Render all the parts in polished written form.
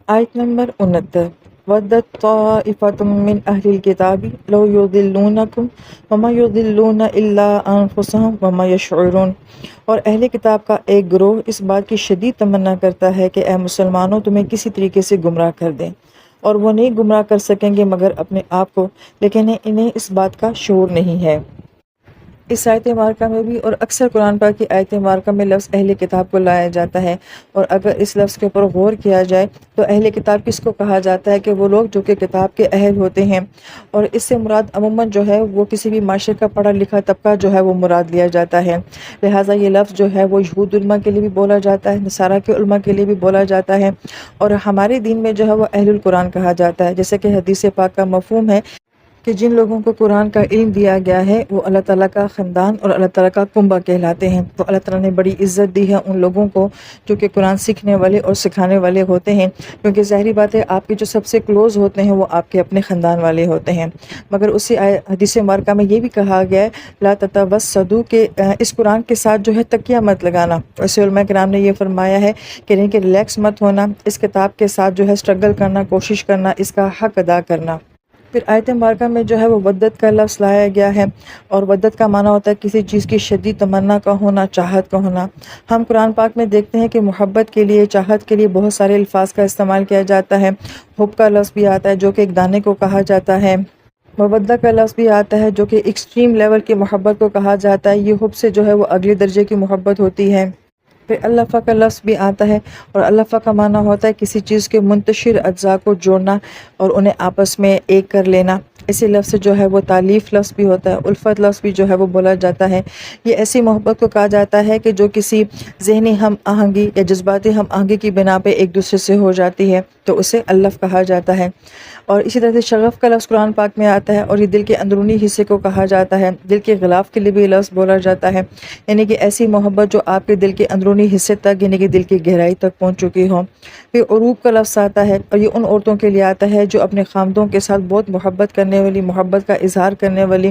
آیت نمبر 69 وَدَّتْ طَائِفَةٌ مِّنْ أَهْلِ الْكِتَابِ لَوْ يُضِلُّونَكُمْ وَمَا يُضِلُّونَ إِلَّا أَنفُسَهُمْ وَمَا يَشْعُرُونَ۔ اور اہل کتاب کا ایک گروہ اس بات کی شدید تمنا کرتا ہے کہ اے مسلمانوں تمہیں کسی طریقے سے گمراہ کر دیں، اور وہ نہیں گمراہ کر سکیں گے مگر اپنے آپ کو، لیکن انہیں اس بات کا شعور نہیں ہے۔ اس آیت مبارکہ میں بھی اور اکثر قرآن پاک کی آیت مبارکہ میں لفظ اہل کتاب کو لایا جاتا ہے، اور اگر اس لفظ کے اوپر غور کیا جائے تو اہل کتاب کس کو کہا جاتا ہے کہ وہ لوگ جو کہ کتاب کے اہل ہوتے ہیں، اور اس سے مراد عموماً جو ہے وہ کسی بھی معاشرے کا پڑھا لکھا طبقہ جو ہے وہ مراد لیا جاتا ہے۔ لہٰذا یہ لفظ جو ہے وہ یہود علماء کے لیے بھی بولا جاتا ہے، نصارہ کے علماء کے لیے بھی بولا جاتا ہے، اور ہمارے دین میں جو ہے وہ اہل القرآن کہا جاتا ہے، جیسے کہ حدیث پاک کا مفہوم ہے کہ جن لوگوں کو قرآن کا علم دیا گیا ہے وہ اللہ تعالیٰ کا خاندان اور اللہ تعالیٰ کا کنبہ کہلاتے ہیں۔ تو اللہ تعالیٰ نے بڑی عزت دی ہے ان لوگوں کو جو کہ قرآن سیکھنے والے اور سکھانے والے ہوتے ہیں، کیونکہ ظاہری بات ہے آپ کے جو سب سے کلوز ہوتے ہیں وہ آپ کے اپنے خاندان والے ہوتے ہیں۔ مگر اسی حدیث مبارکہ میں یہ بھی کہا گیا ہے لا تتوسدوا کہ اس قرآن کے ساتھ جو ہے تکیہ مت لگانا۔ ویسے علماء کرام نے یہ فرمایا ہے کہ نہیں کہ ریلیکس مت ہونا، اس کتاب کے ساتھ جو ہے اسٹرگل کرنا، کوشش کرنا، اس کا حق ادا کرنا۔ پھر آیت مبارکہ میں جو ہے وہ ودت کا لفظ لایا گیا ہے، اور ودت کا معنی ہوتا ہے کسی چیز کی شدید تمنا کا ہونا، چاہت کا ہونا۔ ہم قرآن پاک میں دیکھتے ہیں کہ محبت کے لیے، چاہت کے لیے بہت سارے الفاظ کا استعمال کیا جاتا ہے۔ حب کا لفظ بھی آتا ہے جو کہ ایک دانے کو کہا جاتا ہے، مودہ کا لفظ بھی آتا ہے جو کہ ایکسٹریم لیول کی محبت کو کہا جاتا ہے، یہ حب سے جو ہے وہ اگلے درجے کی محبت ہوتی ہے۔ پھر الفا کا لفظ بھی آتا ہے، اور الفا کا معنی ہوتا ہے کسی چیز کے منتشر اجزاء کو جوڑنا اور انہیں آپس میں ایک کر لینا۔ اسی لفظ سے جو ہے وہ تالیف لفظ بھی ہوتا ہے، الفت لفظ بھی جو ہے وہ بولا جاتا ہے۔ یہ ایسی محبت کو کہا جاتا ہے کہ جو کسی ذہنی ہم آہنگی یا جذباتی ہم آہنگی کی بنا پہ ایک دوسرے سے ہو جاتی ہے، تو اسے الف کہا جاتا ہے۔ اور اسی طرح سے شغف کا لفظ قرآن پاک میں آتا ہے، اور یہ دل کے اندرونی حصے کو کہا جاتا ہے، دل کے غلاف کے لیے بھی لفظ بولا جاتا ہے، یعنی کہ ایسی محبت جو آپ کے دل کے اندرونی حصے تک یعنی کہ دل کی گہرائی تک پہنچ چکی ہو۔ پھر عروب کا لفظ آتا ہے، اور یہ ان عورتوں کے لیے آتا ہے جو اپنے خامدوں کے ساتھ بہت محبت کرنے والی، محبت کا اظہار کرنے والی،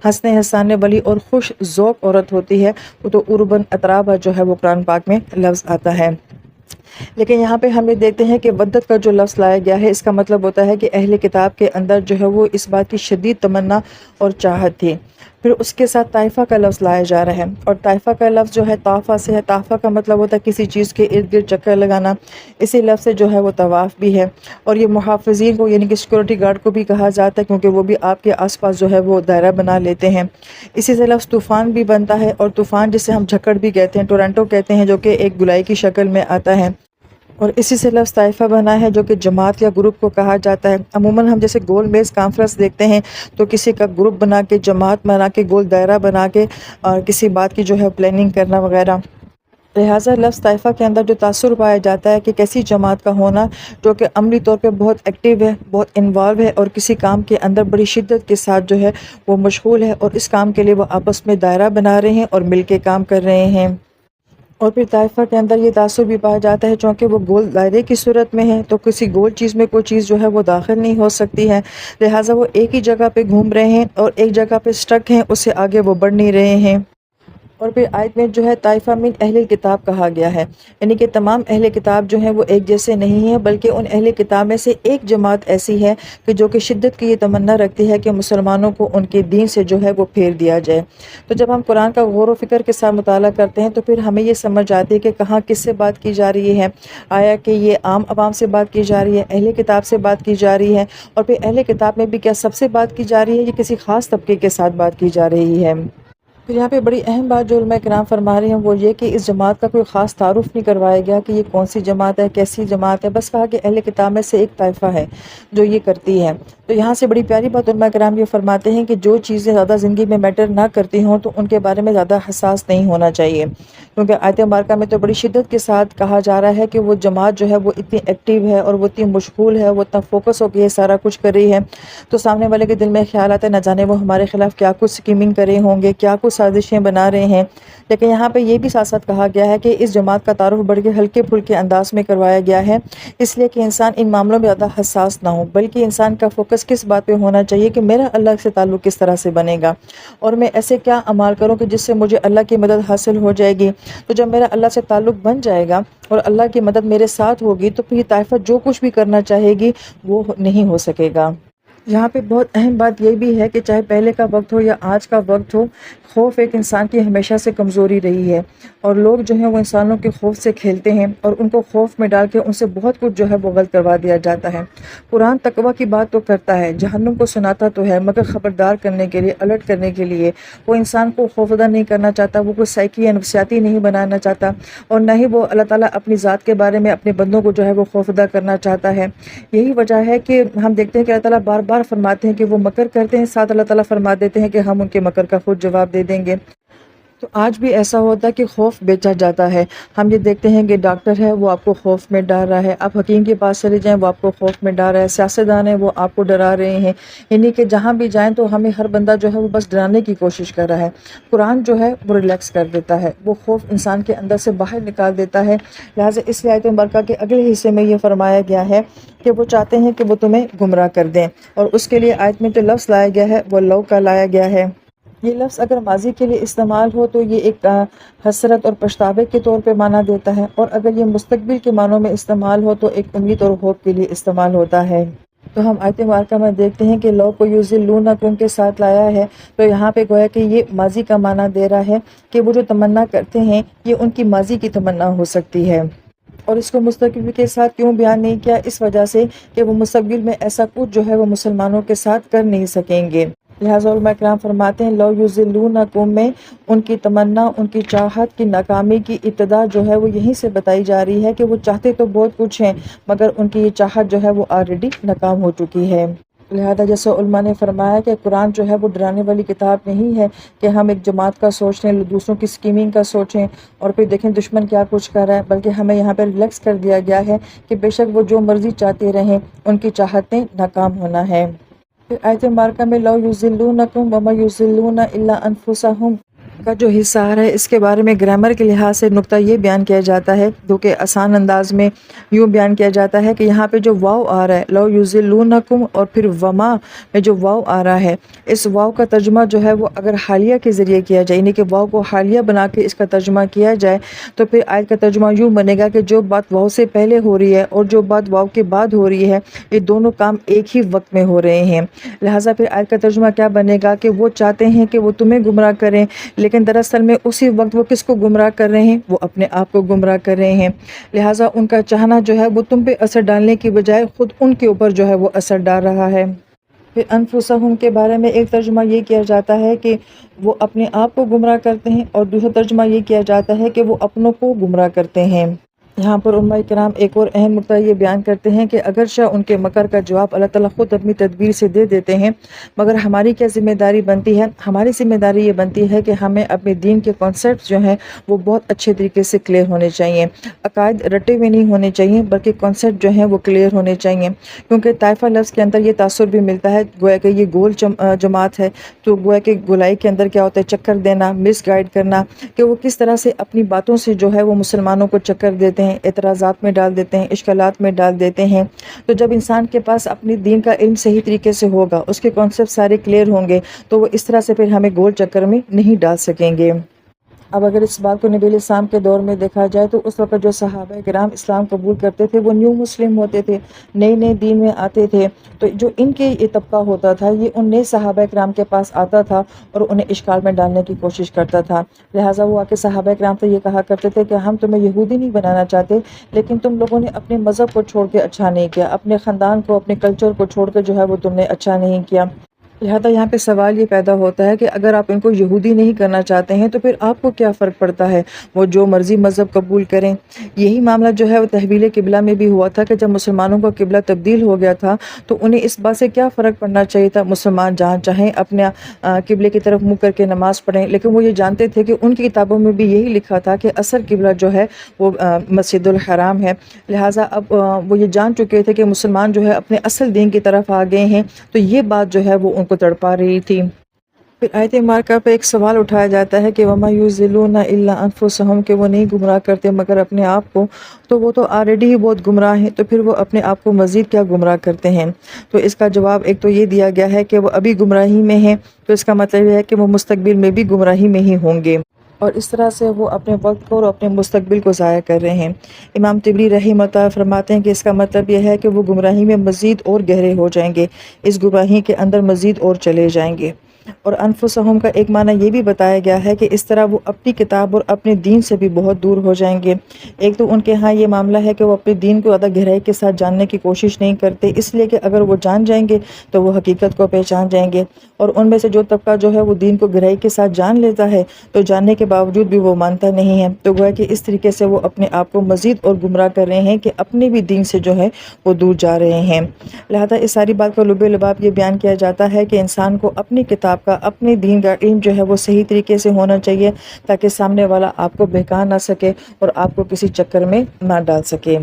ہنسنے ہنسانے والی اور خوش ذوق عورت ہوتی ہے، وہ تو عربن اطرابہ جو ہے وہ قرآن پاک میں لفظ آتا ہے۔ لیکن یہاں پہ ہمیں دیکھتے ہیں کہ ودت کا جو لفظ لایا گیا ہے اس کا مطلب ہوتا ہے کہ اہل کتاب کے اندر جو ہے وہ اس بات کی شدید تمنا اور چاہت تھی۔ پھر اس کے ساتھ طائفہ کا لفظ لایا جا رہا ہے، اور طائفہ کا لفظ جو ہے طافہ سے ہے۔ طافہ کا مطلب ہوتا ہے کسی چیز کے ارد گرد چکر لگانا، اسی لفظ سے جو ہے وہ طواف بھی ہے، اور یہ محافظین کو یعنی کہ سیکورٹی گارڈ کو بھی کہا جاتا ہے، کیونکہ وہ بھی آپ کے آس پاس جو ہے وہ دائرہ بنا لیتے ہیں۔ اسی سے لفظ طوفان بھی بنتا ہے، اور طوفان جسے ہم جھکڑ بھی کہتے ہیں، ٹورنٹو کہتے ہیں، جو کہ ایک گولائی کی شکل میں آتا ہے۔ اور اسی سے لفظ طائفہ بنا ہے جو کہ جماعت یا گروپ کو کہا جاتا ہے۔ عموماً ہم جیسے گول میز کانفرنس دیکھتے ہیں تو کسی کا گروپ بنا کے، جماعت بنا کے، گول دائرہ بنا کے اور کسی بات کی جو ہے پلاننگ کرنا وغیرہ۔ لہٰذا لفظ طائفہ کے اندر جو تاثر پایا جاتا ہے کہ کیسی جماعت کا ہونا جو کہ عملی طور پہ بہت ایکٹیو ہے، بہت انوالو ہے، اور کسی کام کے اندر بڑی شدت کے ساتھ جو ہے وہ مشغول ہے، اور اس کام کے لیے وہ آپس میں دائرہ بنا رہے ہیں اور مل کے کام کر رہے ہیں۔ اور پھر طائفہ کے اندر یہ تاثر بھی پایا جاتا ہے چونکہ وہ گول دائرے کی صورت میں ہے تو کسی گول چیز میں کوئی چیز جو ہے وہ داخل نہیں ہو سکتی ہے، لہٰذا وہ ایک ہی جگہ پہ گھوم رہے ہیں اور ایک جگہ پہ سٹک ہیں، اس سے آگے وہ بڑھ نہیں رہے ہیں۔ اور پھر آیت میں جو ہے طائفہ من اہل کتاب کہا گیا ہے، یعنی کہ تمام اہل کتاب جو ہیں وہ ایک جیسے نہیں ہیں، بلکہ ان اہل کتاب میں سے ایک جماعت ایسی ہے کہ جو کہ شدت کی یہ تمنا رکھتی ہے کہ مسلمانوں کو ان کے دین سے جو ہے وہ پھیر دیا جائے۔ تو جب ہم قرآن کا غور و فکر کے ساتھ مطالعہ کرتے ہیں تو پھر ہمیں یہ سمجھ آتی ہے کہ کہاں کس سے بات کی جا رہی ہے، آیا کہ یہ عام عوام سے بات کی جا رہی ہے، اہل کتاب سے بات کی جا رہی ہے، اور پھر اہل کتاب میں بھی کیا سب سے بات کی جا رہی ہے یا کسی خاص طبقے کے ساتھ بات کی جا رہی ہے۔ پھر یہاں پہ بڑی اہم بات جو علماء کرام فرما رہے ہیں وہ یہ کہ اس جماعت کا کوئی خاص تعارف نہیں کروایا گیا کہ یہ کون سی جماعت ہے، کیسی جماعت ہے، بس کہا کہ اہل کتاب میں سے ایک طائفہ ہے جو یہ کرتی ہے۔ تو یہاں سے بڑی پیاری بات علماء کرام یہ فرماتے ہیں کہ جو چیزیں زیادہ زندگی میں میٹر نہ کرتی ہوں تو ان کے بارے میں زیادہ حساس نہیں ہونا چاہیے، کیونکہ آیت مبارکہ میں تو بڑی شدت کے ساتھ کہا جا رہا ہے کہ وہ جماعت جو ہے وہ اتنی ایکٹیو ہے اور وہ اتنی مشغول ہے، وہ اتنا فوکس ہو کے یہ سارا کچھ کر رہی ہے، تو سامنے والے کے دل میں خیال آتا ہے نہ جانے وہ ہمارے خلاف کیا کچھ سکیمنگ کرے ہوں گے، کیا کچھ سازشیں بنا رہے ہیں۔ لیکن یہاں پہ یہ بھی ساتھ ساتھ کہا گیا ہے کہ اس جماعت کا تعارف بڑھ کے ہلکے پھلکے انداز میں کروایا گیا ہے، اس لیے کہ انسان ان معاملوں میں زیادہ حساس نہ ہو، بلکہ انسان کا فوکس کس بات پہ ہونا چاہیے کہ میرا اللہ سے تعلق کس طرح سے بنے گا، اور میں ایسے کیا اعمال کروں کہ جس سے مجھے اللہ کی مدد حاصل ہو جائے گی۔ تو جب میرا اللہ سے تعلق بن جائے گا اور اللہ کی مدد میرے ساتھ ہوگی تو پھر یہ طائفہ جو کچھ بھی کرنا چاہے گی وہ نہیں ہو سکے گا۔ یہاں پہ بہت اہم بات یہ بھی ہے کہ چاہے پہلے کا وقت ہو یا آج کا وقت ہو، خوف ایک انسان کی ہمیشہ سے کمزوری رہی ہے، اور لوگ جو ہیں وہ انسانوں کے خوف سے کھیلتے ہیں اور ان کو خوف میں ڈال کے ان سے بہت کچھ جو ہے وہ غلط کروا دیا جاتا ہے۔ قرآن تقویٰ کی بات تو کرتا ہے، جہنم کو سناتا تو ہے، مگر خبردار کرنے کے لیے، الرٹ کرنے کے لیے۔ وہ انسان کو خوفزدہ نہیں کرنا چاہتا، وہ کوئی سائیکی یا نفسیاتی نہیں بنانا چاہتا، اور نہ ہی وہ اللہ تعالیٰ اپنی ذات کے بارے میں اپنے بندوں کو جو ہے وہ خوفزدہ کرنا چاہتا ہے۔ یہی وجہ ہے کہ ہم دیکھتے ہیں کہ اللہ تعالیٰ بار بار فرماتے ہیں کہ وہ مکر کرتے ہیں، ساتھ اللہ تعالیٰ فرما دیتے ہیں کہ ہم ان کے مکر کا خود جواب دے دیں گے۔ تو آج بھی ایسا ہوتا ہے کہ خوف بیچا جاتا ہے۔ ہم یہ دیکھتے ہیں کہ ڈاکٹر ہے وہ آپ کو خوف میں ڈال رہا ہے، آپ حکیم کے پاس چلے جائیں وہ آپ کو خوف میں ڈال رہا ہے، سیاستدان ہیں وہ آپ کو ڈرا رہے ہیں، یعنی کہ جہاں بھی جائیں تو ہمیں ہر بندہ جو ہے وہ بس ڈرانے کی کوشش کر رہا ہے۔ قرآن جو ہے وہ ریلیکس کر دیتا ہے، وہ خوف انسان کے اندر سے باہر نکال دیتا ہے۔ لہٰذا اس آیت مبارکہ کے اگلے حصے میں یہ فرمایا گیا ہے کہ وہ چاہتے ہیں کہ وہ تمہیں گمراہ کر دیں، اور اس کے لیے آیت میں جو لفظ لایا گیا ہے وہ لو کا لایا گیا ہے۔ یہ لفظ اگر ماضی کے لیے استعمال ہو تو یہ ایک حسرت اور پچھتاوے کے طور پہ معنی دیتا ہے، اور اگر یہ مستقبل کے معنوں میں استعمال ہو تو ایک امید اور ہوپ کے لیے استعمال ہوتا ہے۔ تو ہم آیت مبارکہ میں دیکھتے ہیں کہ لو کو یضلونکم کے ساتھ لایا ہے، تو یہاں پہ گویا کہ یہ ماضی کا معنی دے رہا ہے کہ وہ جو تمنا کرتے ہیں یہ ان کی ماضی کی تمنا ہو سکتی ہے، اور اس کو مستقبل کے ساتھ کیوں بیان نہیں کیا؟ اس وجہ سے کہ وہ مستقبل میں ایسا کچھ جو ہے وہ مسلمانوں کے ساتھ کر نہیں سکیں گے۔ لہٰذا علماء کرام فرماتے ہیں لو یضلونکم میں ان کی تمنا، ان کی چاہت کی ناکامی کی ابتدا جو ہے وہ یہیں سے بتائی جا رہی ہے کہ وہ چاہتے تو بہت کچھ ہیں مگر ان کی یہ چاہت جو ہے وہ آلریڈی ناکام ہو چکی ہے۔ لہذا جیسے علماء نے فرمایا کہ قرآن جو ہے وہ ڈرانے والی کتاب نہیں ہے کہ ہم ایک جماعت کا سوچ لیں، دوسروں کی اسکیمنگ کا سوچیں اور پھر دیکھیں دشمن کیا کچھ کر رہا ہے، بلکہ ہمیں یہاں پہ ریلیکس کر دیا گیا ہے کہ بے شک وہ جو مرضی چاہتے رہیں ان کی چاہتیں ناکام ہونا ہے۔ آیت مبارکہ میں لو یضلونکم وما یضلون الا انفسہم کا جو حصہ آ رہا ہے اس کے بارے میں گرامر کے لحاظ سے نقطہ یہ بیان کیا جاتا ہے، جو کہ آسان انداز میں یوں بیان کیا جاتا ہے کہ یہاں پہ جو واو آ رہا ہے لو یضلونکم اور پھر وما میں جو واو آ رہا ہے، اس واو کا ترجمہ جو ہے وہ اگر حالیہ کے ذریعے کیا جائے، یعنی کہ واو کو حالیہ بنا کے اس کا ترجمہ کیا جائے تو پھر آیت کا ترجمہ یوں بنے گا کہ جو بات واو سے پہلے ہو رہی ہے اور جو بات واو کے بعد ہو رہی ہے یہ دونوں کام ایک ہی وقت میں ہو رہے ہیں۔ لہٰذا پھر آیت کا ترجمہ کیا بنے گا کہ وہ چاہتے ہیں کہ وہ تمہیں گمراہ کریں، لیکن دراصل میں اسی وقت وہ کس کو گمراہ کر رہے ہیں؟ وہ اپنے آپ کو گمراہ کر رہے ہیں۔ لہٰذا ان کا چاہنا جو ہے وہ تم پہ اثر ڈالنے کی بجائے خود ان کے اوپر جو ہے وہ اثر ڈال رہا ہے۔ پھر انفسہم کے بارے میں ایک ترجمہ یہ کیا جاتا ہے کہ وہ اپنے آپ کو گمراہ کرتے ہیں، اور دوسرا ترجمہ یہ کیا جاتا ہے کہ وہ اپنوں کو گمراہ کرتے ہیں۔ یہاں پر علماء کرام ایک اور اہم نقطہ یہ بیان کرتے ہیں کہ اگرچہ ان کے مکر کا جواب اللہ تعالیٰ خود اپنی تدبیر سے دے دیتے ہیں، مگر ہماری کیا ذمہ داری بنتی ہے؟ ہماری ذمہ داری یہ بنتی ہے کہ ہمیں اپنے دین کے کانسیپٹس جو ہیں وہ بہت اچھے طریقے سے کلیئر ہونے چاہیے، عقائد رٹے ہوئے نہیں ہونے چاہیے بلکہ کانسیپٹ جو ہیں وہ کلیئر ہونے چاہیے، کیونکہ طائفہ لفظ کے اندر یہ تاثر بھی ملتا ہے گویا کہ یہ گول جماعت ہے، تو گویا کہ گولائی کے اندر کیا ہوتا ہے؟ چکر دینا، مس گائیڈ کرنا، کہ وہ کس طرح سے اپنی باتوں سے جو ہے وہ مسلمانوں کو چکر دیتے ہیں، اعتراضات میں ڈال دیتے ہیں، اشکالات میں ڈال دیتے ہیں۔ تو جب انسان کے پاس اپنی دین کا علم صحیح طریقے سے ہوگا، اس کے کانسیپٹ سارے کلیئر ہوں گے تو وہ اس طرح سے پھر ہمیں گول چکر میں نہیں ڈال سکیں گے۔ اب اگر اس بات کو نبی علیہ السلام کے دور میں دیکھا جائے تو اس وقت جو صحابہ کرام اسلام قبول کرتے تھے وہ نیو مسلم ہوتے تھے، نئے نئے دین میں آتے تھے، تو جو ان کے یہ طبقہ ہوتا تھا یہ ان نئے صحابہ کرام کے پاس آتا تھا اور انہیں اشکال میں ڈالنے کی کوشش کرتا تھا۔ لہٰذا وہ آ کے صحابہ کرام سے یہ کہا کرتے تھے کہ ہم تمہیں یہودی نہیں بنانا چاہتے، لیکن تم لوگوں نے اپنے مذہب کو چھوڑ کے اچھا نہیں کیا، اپنے خاندان کو، اپنے کلچر کو چھوڑ کے جو ہے وہ تم نے اچھا نہیں کیا۔ لہٰذا یہاں پہ سوال یہ پیدا ہوتا ہے کہ اگر آپ ان کو یہودی نہیں کرنا چاہتے ہیں تو پھر آپ کو کیا فرق پڑتا ہے؟ وہ جو مرضی مذہب قبول کریں۔ یہی معاملہ جو ہے وہ تحویل قبلہ میں بھی ہوا تھا کہ جب مسلمانوں کا قبلہ تبدیل ہو گیا تھا تو انہیں اس بات سے کیا فرق پڑنا چاہیے تھا؟ مسلمان جہاں چاہیں اپنے قبلے کی طرف منہ کر کے نماز پڑھیں، لیکن وہ یہ جانتے تھے کہ ان کی کتابوں میں بھی یہی لکھا تھا کہ اصل قبلہ جو ہے وہ مسجد الحرام ہے۔ لہٰذا اب وہ یہ جان چکے تھے کہ مسلمان جو ہے اپنے اصل دین کی طرف آ گئے ہیں، تو یہ بات جو ہے وہ ان کو تڑپا رہی تھی۔ پھر آیت مبارکہ پہ ایک سوال اٹھایا جاتا ہے کہ وما یضلون الا انفسهم، کہ وہ نہیں گمراہ کرتے مگر اپنے آپ کو، تو وہ تو آلریڈی ہی بہت گمراہ ہیں، تو پھر وہ اپنے آپ کو مزید کیا گمراہ کرتے ہیں؟ تو اس کا جواب ایک تو یہ دیا گیا ہے کہ وہ ابھی گمراہی میں ہیں، تو اس کا مطلب یہ ہے کہ وہ مستقبل میں بھی گمراہی میں ہی ہوں گے، اور اس طرح سے وہ اپنے وقت کو اور اپنے مستقبل کو ضائع کر رہے ہیں۔ امام طبری رحمہ اللہ فرماتے ہیں کہ اس کا مطلب یہ ہے کہ وہ گمراہی میں مزید اور گہرے ہو جائیں گے، اس گمراہی کے اندر مزید اور چلے جائیں گے۔ اور انفسہم کا ایک معنی یہ بھی بتایا گیا ہے کہ اس طرح وہ اپنی کتاب اور اپنے دین سے بھی بہت دور ہو جائیں گے۔ ایک تو ان کے ہاں یہ معاملہ ہے کہ وہ اپنے دین کو زیادہ گہرائی کے ساتھ جاننے کی کوشش نہیں کرتے، اس لیے کہ اگر وہ جان جائیں گے تو وہ حقیقت کو پہچان جائیں گے، اور ان میں سے جو طبقہ جو ہے وہ دین کو گہرائی کے ساتھ جان لیتا ہے تو جاننے کے باوجود بھی وہ مانتا نہیں ہے، تو گویا کہ اس طریقے سے وہ اپنے آپ کو مزید اور گمراہ کر رہے ہیں کہ اپنے بھی دین سے جو ہے وہ دور جا رہے ہیں۔ لہذا اس ساری بات کا لب لباب یہ بیان کیا جاتا ہے کہ انسان کو اپنی کتاب کا، اپنے دین کا علم جو ہے وہ صحیح طریقے سے ہونا چاہیے، تاکہ سامنے والا آپ کو بہکا نہ سکے اور آپ کو کسی چکر میں نہ ڈال سکے۔